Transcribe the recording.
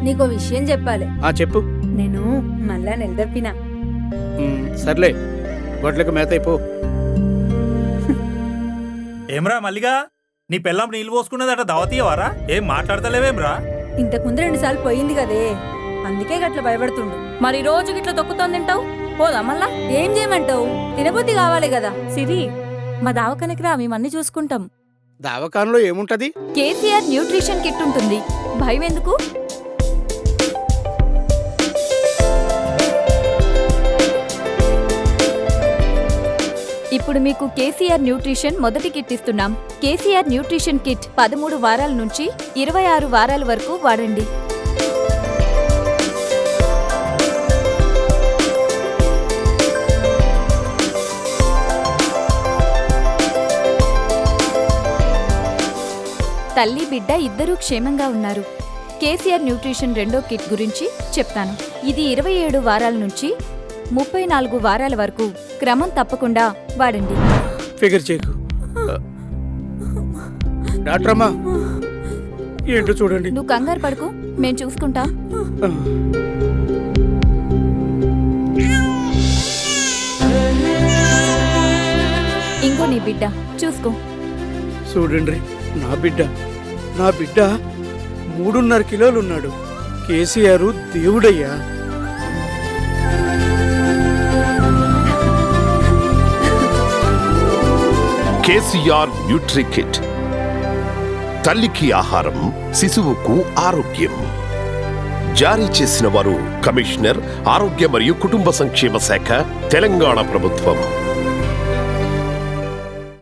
నీకో విషయం చెప్పాలి. చెప్పు. నేను మళ్ళా నిలదప్పినా. సర్లే, గొడ్లకు మేత అయిపో. ఏమ్రా మల్లిగా, నీ పెళ్ళం నీళ్ళు పోసుకున్నదట దావతీయవారా? ఏం మాట్లాడతలేవేమ్రా? ఇంతకు ముందు 2 సార్లు పోయింది కదే, అందుకే గట్ల భయపడుతుండు. మరి రోజు గిట్ల తొక్కుతోంది తింటావు, పోదా మళ్ళా? ఏం చేయమంటావు? తినబుద్ధి కావాలి కదా. సిరి, మా దావకనికి రా, మేమన్నీ చూసుకుంటాం. దావకాన్లో ఏముంటది? కేసీఆర్ న్యూట్రిషన్ కిట్ ఉంటుంది. భయం ఎందుకు? ఇప్పుడు మీకు కేసీఆర్ న్యూట్రిషన్ మొదటి కిట్ ఇస్తున్నాం. కేసీఆర్ న్యూట్రిషన్ కిట్ 13 వారాల నుంచి 26 వారాల వరకు వాడండి. తల్లి బిడ్డ ఇద్దరూ క్షేమంగా ఉన్నారు. కేసీఆర్ న్యూట్రిషన్ రెండో కిట్ గురించి చెప్తాను. ఇది 27 వారాల నుంచి 34 వారాల వరకు క్రమం తప్పకుండా వాడండి. ఫిగర్ చేయకు డాక్టర్ అమ్మా, ఏంటో చూడండి. నువ్వు కంగారు పడుకు, మేం చూసుకుంటా. ఇంకో నీ బిడ్డ చూసుకో. చూడండి, నా బిడ్డ 3.5 కిలోలున్నాడు. కేసీఆర్ దేవుడయ్యా. కేసీఆర్ న్యూట్రికిట్, తల్లికి ఆహారం, శిశువుకు ఆరోగ్యం. జారీ చేసిన వారు కమిషనర్, ఆరోగ్య మరియు కుటుంబ సంక్షేమ శాఖ, తెలంగాణ ప్రభుత్వం.